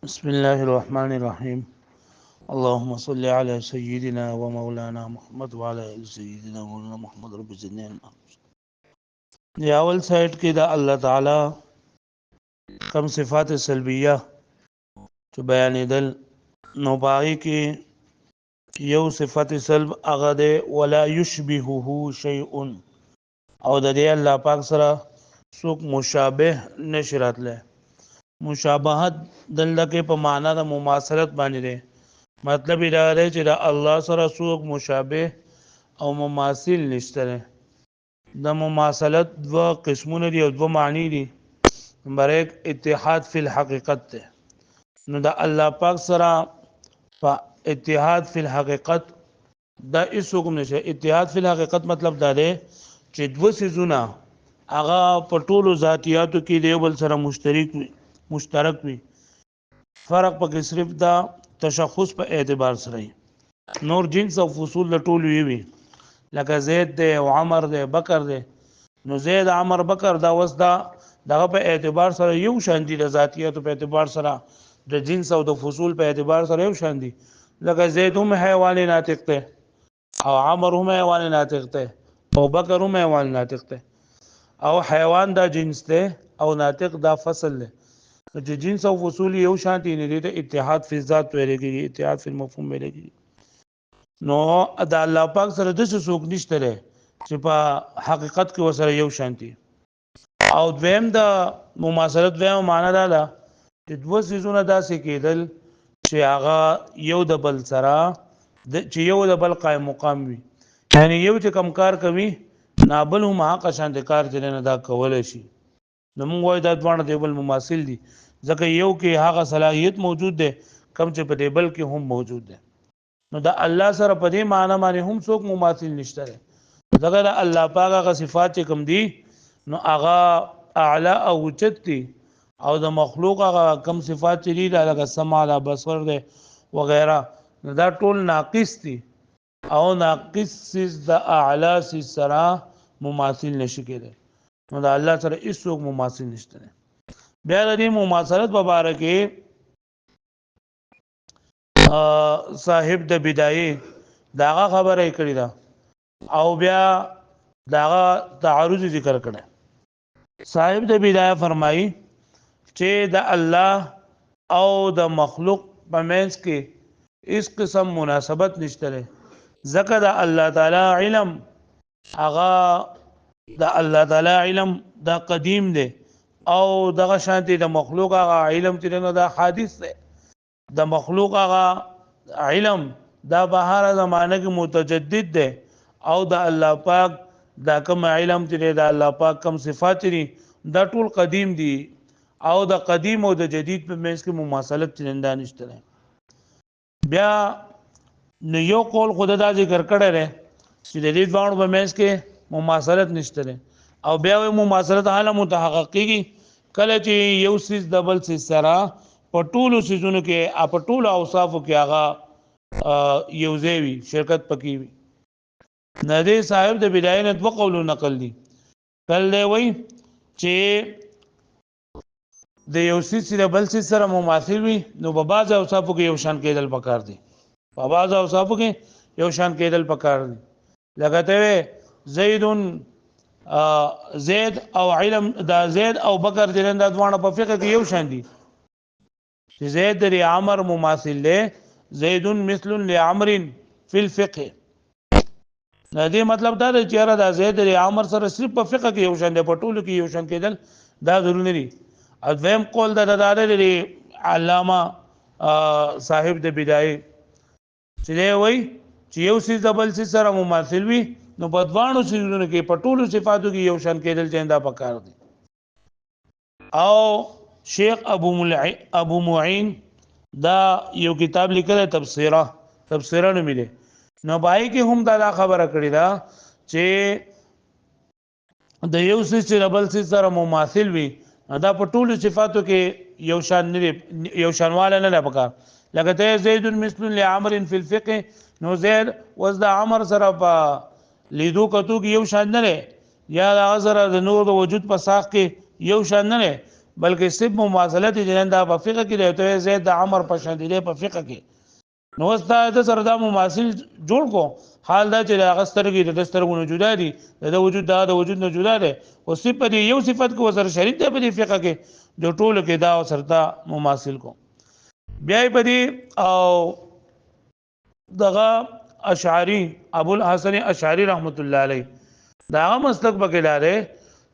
بسم الله الرحمن الرحيم. اللهم صل على سيدنا ومولانا محمد وعلى آل سيدنا مولانا محمد رب زدنا علما. دی اول سائٹ کې دا الله تعالی کم صفات سلبیه چې بیانېدل نو باغی کې یو صفت سلب هغه دی ولا یشبهه شیء او د دې الله پاک سره څوک مشابه نشراتله. مشابهت دلته کې په معنا د مماثلت باندې دی. مطلب دا دی چې د الله سره څوک مشابه او مماثل نشته. د مماثلت دو قسمونه دي او دو معنی دي. نمبر 1 اتحاد فی الحقیقت ده. نو د الله پاک سره په اتحاد فی الحقیقت دا هیڅ کوم نشه. اتحاد فی الحقیقت مطلب دا دی چې دو سيزونه هغه په ټولو ذاتیاتو کې دی بل سره مشترک وي. فرق پکې صرف دا تشخص په اعتبار سره نور جنس او فصول د ټولو وي. لکه زید دی او عمر دی بکر دی. نو زید عمر بکر دا وس دا دغه په اعتبار سره یو شان دي. د ذاتیاتو په اعتبار سره د جنس او د فصول په اعتبار سره یو شان دي. لکه زید هم حیوان ناطق دی او عمر هم حیوان ناطق دی او بکر هم حیوان ناطق دی. او حیوان دا جنس دی او ناطق دا فصل دی. چې جنس او فصول یو شان دي نه دي ته اتحاد فی ذات ویل کېږي، اتحاد فی المفهوم ویل کېږي. نو د الله پاک سره د څه څوک نشته لري چې په حقیقت کې وسره یو شان دي. او دویم د مماثلت دویم معنا دا ده چې دوه سيزونه داسې کېدل چې هغه یو د بل سره چې یو د بل قائم مقام وي. یعنی یو چې کم کار کوي نابل هم هغه شان د کار چې نه دا کولای شي. نو موږ وایو دا دوه د بل مماثل دي ځکه یو کې هغه صلاحیت موجود ده کم چې په دې بل کې هم موجود ده. نو دا الله سره په دې معنی باندې هم څوک مماثل نشته ده. ځکه دا الله پاک هغه صفات چې کوم دي نو هغه اعلی او اوچت دي او د مخلوق هغه کم صفات چې دي لکه سمع ده بصر ده وغیرہ نو دا ټول ناقص دي او ناقص د اعلی سره مماثل نشي کېدای. نو دا الله سره هیڅ څوک مماثل نشته. بیا د دې مماثلت په اړه کې صاحب د بدایه داغه خبره کړې ده او بیا داغه تعارض ذکر کړه. صاحب د بدایه فرمایي چې د الله او د مخلوق په منځ کې هیڅ قسم مناسبت نشته. ځکه د الله تعالی علم هغه د الله تعالی علم دا قدیم دی او دغه شانتي د مخلوق هغه علم چې نو دا حادث دی. د مخلوق هغه علم دا بهر زمانه کې متجدد دی او د الله پاک دا کوم علم چې د الله پاک کوم صفات دي دا ټول قدیم دي او د قدیم او د جدید په منځ کې مماثلت چنده نشته. بیا نو یو قول خدای دا ذکر کړی دی چې د دې دوه په منځ کې مماثلت نشته او بیا وی مماثلت حاله متحقق کیږي کله چې یو سیس د بل سیس سره په ټولو سیزونو کې په ټولو اوصافو کې هغه یو ځای وي شرکت پکې وي. ندی صاحب د بدایه نه دوه قولو نقل دي. کله وی چې د یو سیس د بل سیس سره مماثل وي نو په بعض اوصافو کې یو شان کېدل پکار دي. په بعض اوصافو کې یو شان کېدل پکار دي. لکه ته زید او علم دا زید او بکر دلند دوانه په فقه کې یو شان دي. چې زید لري عمر مماثل له زید مثل لعمر فی الفقه. دې مطلب دا دی چې دا زید لري عمر سره صرف په فقه کې یو شان دي په ټولو کې یو شان کېدل دا ضروري دي. اذیم قول دا لري علامه صاحب د بدایه چې دی وای چې یو سیس د بل سیس سره مماثل وي نو په دوانو سیزونو کې په ټولو صفاتو کې یو شان کېدل چنده پکار دي. او شیخ ابو معین دا یو کتاب لیکل تبصره نومې ده. نو پای کې هم دا خبره کړې ده چې د یو سیس د بل سیس سره مماثل وي دا په ټولو صفاتو کې یو شان نه یو شانواله نه پکار. لکه ته زید مثل لعمر فی الفقه نو زید وز د عمر سره په لیدو کتو کې یو شان نه یا د سره د نور د وجود په ساخ کې یو شان نه بلکې صرف مماثلت جنن دا په فقه کې دی زید د عمر په شان دی په فقه کې نو استا د سره دا مماثل جوړ کو حال دا چې هغه سترګې د سترګونو جدا دي د وجود د وجود نه جدا دي او صفت یو صفت کو سره شریک دی په فقه کې جو ټول کې دا سره مماثل کو بیا په دې او دغه اشعری ابو الحسن اشعری رحمت الله علیه دا مسلک پکې لاره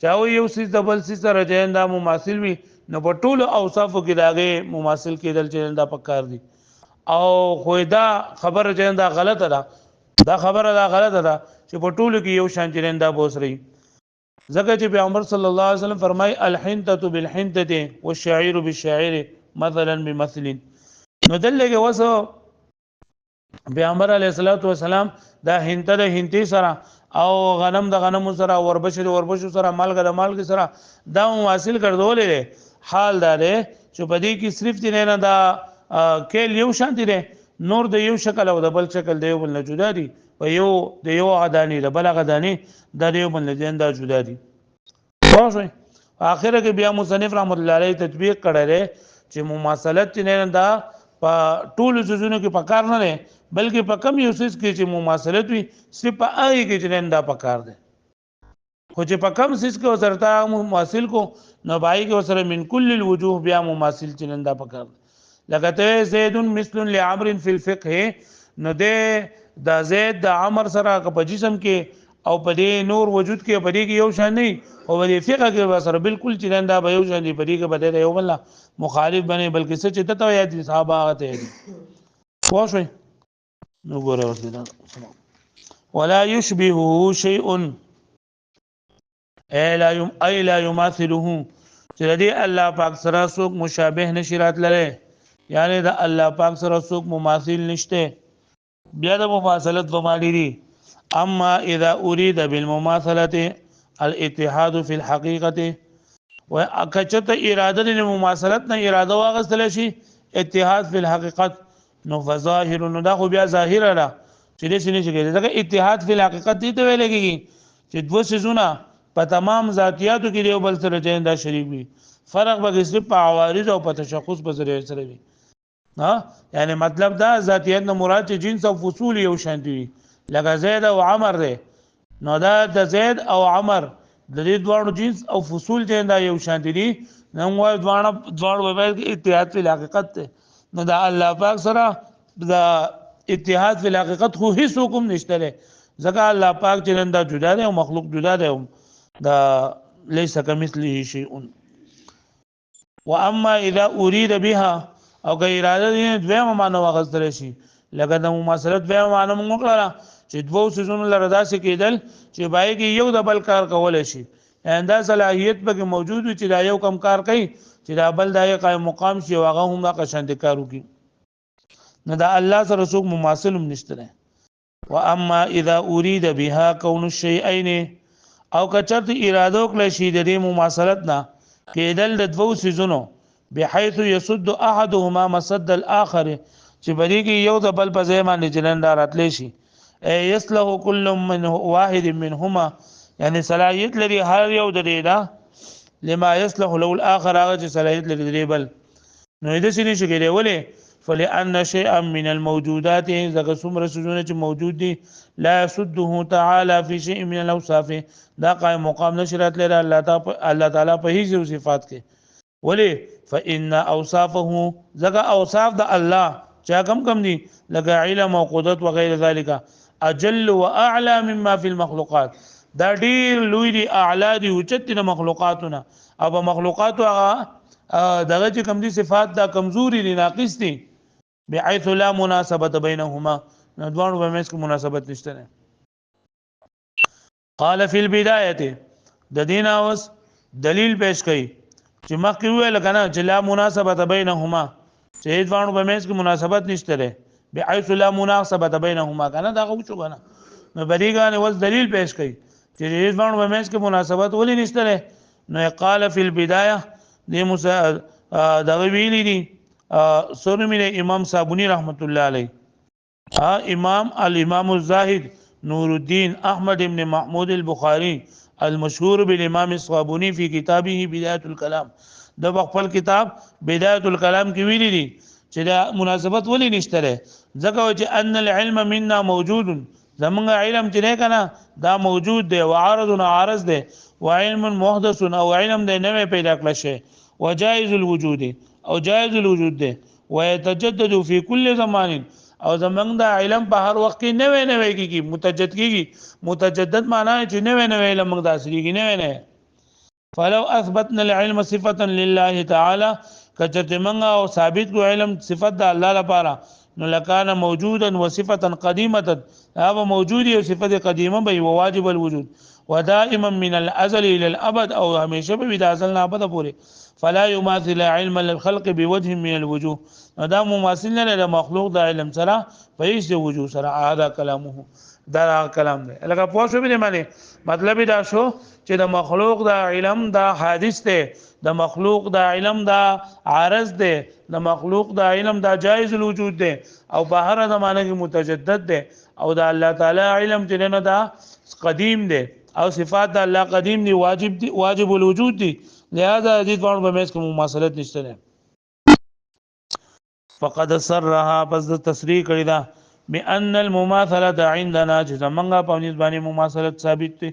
چاو یو سیس د بل سیس سره جین دا مماثل وي نو په ټول اوصاف کې داغه مماثل کېدل چې دا پکار دي او خو دا خبره جین دا غلطه ده دا خبره دا غلطه ده چې په ټول کې یو شان جین دا بوسري ځکه چې پیغمبر صلی الله علیه وسلم فرمای الحنته بالحنته والشعير بالشعير مثلا بمثل نو دلته وسو پیغمبر علیه الصلاۃ والسلام دا هنته د هنتی سره او غنم د غنم سره وربش د وربش سره مالګه د مالګه سره دا حاصل کړدولې حال دا دی چې په دې کې صرف دې نه دا کېل یو شان دي نور د یو شکل او د بل شکل دی بل نه جدا دي او یو د یو غدانی د بل غدانی د یو بل نه دا جدا دي واښوي اخره کې بیا مصنف رحمت الله علیه تطبیق کړی چې مماثلت نه دا په ټول جزونو کې پکار نه نه بلکې په کم یو څه کې چې مماثلت وي صرف په هغه کې چې دا پکار دی خو چې په کم څه کې وسرتا مماثل کو نو بای کې وسره من کل الوجوه بیا مماثل چې دا پکار دی لکه ته زید مثل لعمر فی الفقه نو ده د زید د عمر سره په جسم کې او په دې نور وجود کې په دې کې یو شان نه او په دې فقه کې سره بالکل چې دا به یو شان دی په دې کې بده یو بل مخالف بنه بلکې څه چې ته یاد دي صحابه هغه ته دي واښوي نو ګوره ورته ولا يشبهه شيء اي لا يماثله چې دې الله پاک سره څوک مشابه نشرات لره یعنی دا الله پاک سره څوک مماثل نشته بیا د مماثلت په معنی دي اما اذا اريد بالمماثله الاتحاد في الحقيقه واکچت اراده د مماثلت نه اراده واغستل شي اتحاد فی الحقیقت نو فظاهر نو دا خو بیا ظاهر را چې دې شنه شي دا اتحاد فی الحقیقت دې ته ویل کېږي چې دوه سيزونه په تمام ذاتیاتو کې یو بل سره جندا شریک وي فرق به صرف په عوارض او په تشخص په ذریعہ سره وي ها یعنی مطلب دا ذاتیت نه مراد چې جنس او فصول یو شان دي لکه زید او عمر ده نو دا د زید او عمر د دې دوه جنس او فصول جندا یو شان دي نو موږ دوه په اتحاد فی الحقیقت ته نو دا الله پاک سره دا اتحاد فی الحقیقت خو هیڅ حکم نشته ځکه الله پاک چې دا جدا دی او مخلوق جدا دی دا ليس كمثله شيء واما اذا اريد بها او که اراده دې دویمه معنی واغستل شي لکه د مماثلت دویمه معنی موږ کړه چې دوه سيزونو لره داسې کېدل چې بای کې یو د بل کار کول شي انده صلاحیت به موجود وي چې دا یو کم کار کوي چې دا بل دای قائم مقام شي او هغه هم د قشند کارو کوي نو دا الله سره څوک مماثل هم نشته واما اذا اريد بها كون الشيئين او کچرت اراده وکړي شي د دې مماثلت نه کېدل د دوه سيزونو بحيث يسد احدهما مسد الاخر چې بری کې یو د بل په ځای باندې جنندار اتلی شي يصلح كل من واحد منهما یعنی صلاحیت لري هر یو د دې دا لما يصلح له الاخر هغه چې صلاحیت لري د بل نو دې سینې شي کېږي ولې فلان شيئا من الموجودات ذکر څومره سيزونه چې موجود دي لا يسده تعالى في شيء من الاوصاف دا قائم مقام نشرات لري الله تعالی په هیڅ صفات کې ولی فان اوصافه ذکر اوصاف د الله چا کم دي لکه علم او قدرت وغير ذلك اجل واعلى مما في المخلوقات دا ډیر لوی دي اعلی دي اوچت دي مخلوقاتونه او مخلوقات هغه دغه چې کم دي صفات دا کمزوري دي ناقص دي بحيث لا مناسبه بينهما ندوانو به مېس کې مناسبت نشته قال في البدايه د دین اوس دلیل پیش کړي چې مخکې ویل کنه چې لا مناسبه بينهما چې ندوانو به مېس کې مناسبت نشته بحيث لا مناسبه بينهما کنه دا غو شو کنه نو بریګان اوس دلیل پیش کړي چې ندوانو به مېس کې مناسبت ولې نشته نو قال في البدايه دې دغه ویلي دي سورمینه امام صابونی رحمت الله علیه امام الامام الزاهد نور الدين احمد ابن محمود البخاري المشهور بالامام الصابوني في كتابه بدايه الكلام د خپل کتاب بدايه الكلام کې ویلي دي چې دا مناسبت ولې نشته ده ځکه چې ان العلم منا موجود زمونږ علم چې نه کنه دا موجود دی وعارض عارض دی وعلم محدث او علم دی نوې پیدا کړل شي وجائز الوجود او جائز الوجود دی ويتجدد في كل زمان او زمونږ دا علم په هر وخت کې نوې نوې کیږي متجدد کیږي متجدد معنی چې نوې نوې علم موږ دا اصلي نوې نه فلو اثبتنا العلم صفه لله تعالى کچته منغه او ثابت کو علم صفت د الله لپاره نو لکان موجودا وصفه قديمه هغه موجود او صفت قدیمه به واجب الوجود ودائما من الازل الى الابد او همیشه به د ازل نه ابد پورې فلا يماثل علم الخلق بوجه من الوجوه دا مماثل نه د مخلوق د علم سره په هیڅ وجوه سره هذا کلامه دا کلام دی لکه پوه شو به معنی مطلب دا شو چې د مخلوق د علم دا حادث دی د مخلوق د علم دا عارض دی د مخلوق د علم دا جائز الوجود دی او په هر زمانه کې متجدد دی او د الله تعالی علم چې نه دا قدیم دی او صفات د الله قدیم دی واجب الوجود دی لہذا دې ډول به مېس کوم مماثلت نشته ده فقد سرها پس د تصریح کړی دا بان المماثله عندنا چې زمونږه په نسبت مماثلت ثابت دی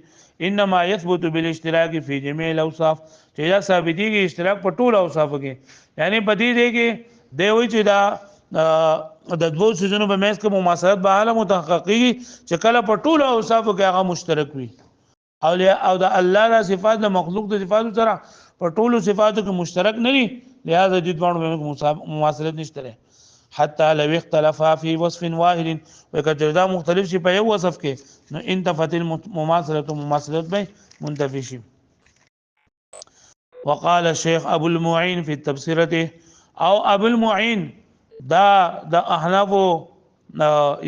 انما يثبت بالاشتراك في جميع الاوصاف چې دا ثابتيږي اشتراک په ټول اوصاف کې یعنی په دې دی کې دی وی چې دا د دوه سيزونو په مېس کې مماثلت به عالم متحققي چې کله په ټول اوصاف کې هغه مشترک وي او د الله د صفات د مخلوق د صفات سره په ټولو صفاتو کې مشترک نه دي لہذا دې دوه مماثلت نشته حتى لو اختلفا في وصف واحد وکړه مختلف شي په یو وصف کې نو انتفت المماثله مماثلت به منتفي شي وقال الشيخ ابو المعين في التبصره او ابو المعين دا د احناف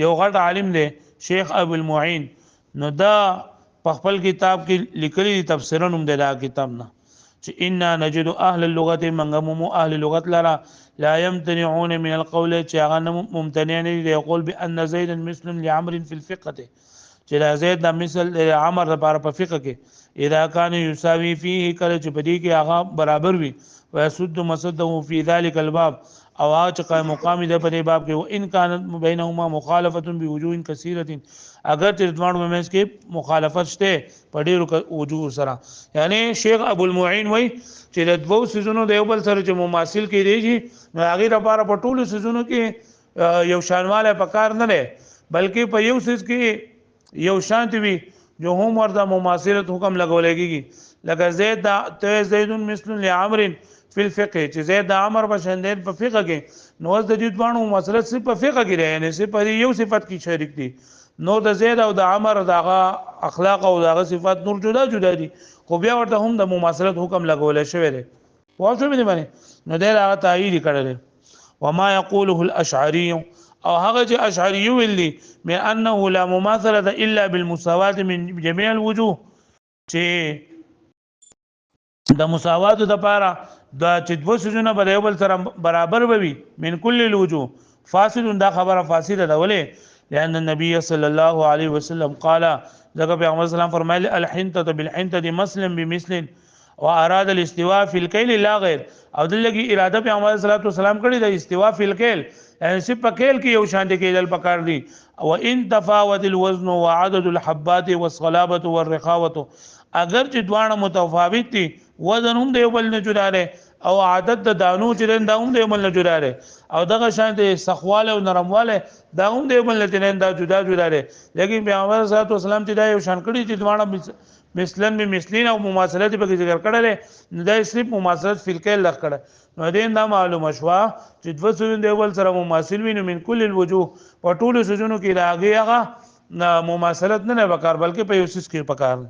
یو غټ عالم دی شیخ ابو المعين نو دا په خپل کتاب کې لیکلي تفسیرا هم د کتاب نه چې ان نجد اهل اللغه منغم اهل اللغه لرا لا يمتنعون من القول چې هغه ممتنع نه دي يقول بان زيد مثل لعمر في الفقه چې دا زید د مثل عمر لپاره په فقه کې اذا كان يساوي فيه کله چې بدی کې هغه برابر وي ويسد مسده في ذلك الباب او هغه چې قائم مقام دی په دې باب کې وان كانت بينهما مخالفه بوجوه كثيره اگر چې دوه مېس کې مخالفت شته په ډیرو وجوه سره یعنی شیخ ابو المعين وای چې د دوه سيزونو د یو بل سره چې مماثل کې دی نو هغه لپاره په ټولو سيزونو کې یو شانواله پکار نه دی بلکې په یو سيز کې یو شانت وي جو هم ورته مماثلت حکم لګولېږي لکه زید ته زید مثل لعمر فی الفقه چې زید د عمر په شاندې په فقه کې نو د دې دوه مماثلت صرف په فقه کې دی یعنی صرف په یو صفت کې شریک دي نو د زید او د عمر دغه اخلاق او دغه صفات نور جدا جدا دي خو بیا ورته هم د مماثلت حکم لګول شوی دی واښو به باندې نو د هغه تایید کړل وما يقوله الاشعري او هغه چې اشعري ویلي من انه لا مماثله الا بالمساواه من جميع الوجوه چې د مساوات د لپاره د چې دوه سيزونه به یو بل سره برابر وي من كل الوجوه فاسد دا خبره فاسده ده ولې لأن النبي صلى الله عليه وسلم قال ذكر پیغمبر اسلام فرمایلی الحنطه بالحنطه مثلا بمثل واراد الاستواء في الكيل لا غير او دلته اراده پیغمبر صلی الله علیه وسلم کړی د استواء في الكيل یعنی چې په کېل کې یو شان دي کېدل پکار دي او ان تفاوت الوزن وعدد الحبات والصلابه والرخاوه اگر چې دوانه متفاوت دي وزن هم دی بل نه جدا دی او عادت د دانو چې دا هم دی بل نه جدا دی او دغه شان دي سخواله او نرمواله دا هم دی بل نه دا جدا جدا دی لیکن پیغمبر صلی الله علیه وسلم چې دا یو شان کړی چې دوانه مثلن به مثلین او مماثلت به ذکر کړل نو دا صرف مماثلت فی الکیل لغ کړه نو دین دا معلومه شو چې د وسون دی ول سره مماثل ویني من کل الوجوه په ټولو سجونو کې راغی هغه مماثلت نه وکړ بلکې په یو سیس کې پکار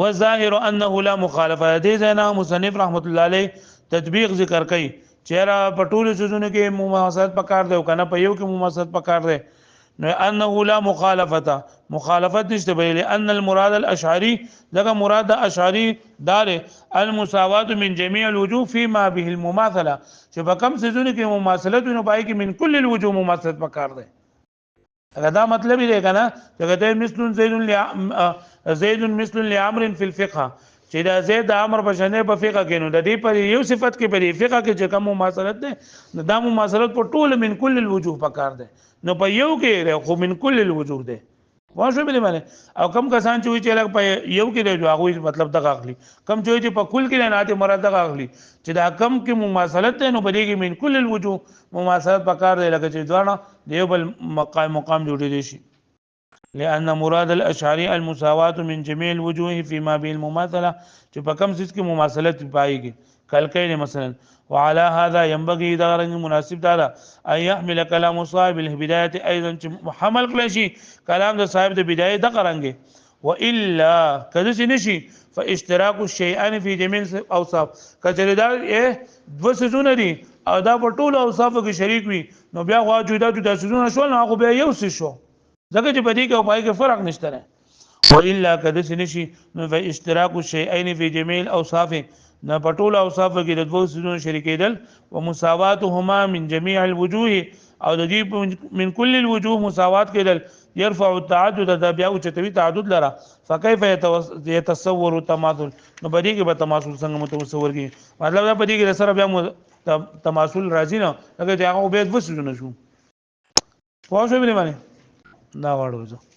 والظاهر انه لا مخالفه دې زنا مصنف رحمت الله علیه تطبیق ذکر کوي چیرې په ټولو سجونو کې مماثلت پکار دی او کنه په یو کې مماثلت پکار دی نو انه لا مخالفه مخالفت نشته بل ان المراد الاشعري لغه مراد اشعري دار المساوات من جميع الوجوه فيما به المماثله چې په کوم سيزونه کې مماثلت نو پای کې من كل الوجوه مماثلت پکار دی دا مطلب دی کنه چې مثل زید مثل لعمر في الفقه چې دا زید د امر په شنه په فقہ کې نو د دې پر یو صفت کې په فقہ کې چې کوم مماثلت ده نو دا مماثلت په ټول من کل الوجوه پکار ده نو په یو کې خو من کل الوجوه ده واښو به معنی او کم کسان چې وي چې لکه په یو کې دی هغه مطلب دغه اخلي کم چې وي چې په کل کې نه ته مراد دغه اخلي چې دا کم کې مماثلت ده نو په دې کې من کل الوجوه مماثلت پکار دی لکه چې ځوانه دیو بل مقام جوړې شي لأن مراد الأشعري المساواة من جميع الوجوه فيما به المماثلة چې په کم څه کې مماثلت پایږي کلکین مثلا وعلى هذا ينبغي دغرن مناسب دا ان يحمل كلام صاحب البدايه ايضا چې حمل کړی شي کلام د صاحب د بدايه د قرانګي والا کله نشي فاشتراك الشيئان في جميع الاوصاف کله دا دو سيزونه دي او دا په ټولو اوصافو کې شریک وي نو بیا غوا جدا جدا سيزونه شول نو هغه بیا یو څه شو ځکه چې په دې کې او پای کې فرق نشته والا کله نشي نو فاشتراك الشيئين في جميع الاوصاف نه پټول اوصاف کې د دوه سيزونو شریکېدل او مساواتهما من جميع الوجوه او د دې من كل الوجوه مساوات کېدل يرفع التعدد د بیا او چتوي تعدد لره فكيف يتصور التماثل نو بدی کې به تماثل څنګه متصور کی مطلب دا بدی کې سره بیا تماثل راځي نه لکه چې هغه به دوه سيزونه شو پوه شو به معنی دا وړو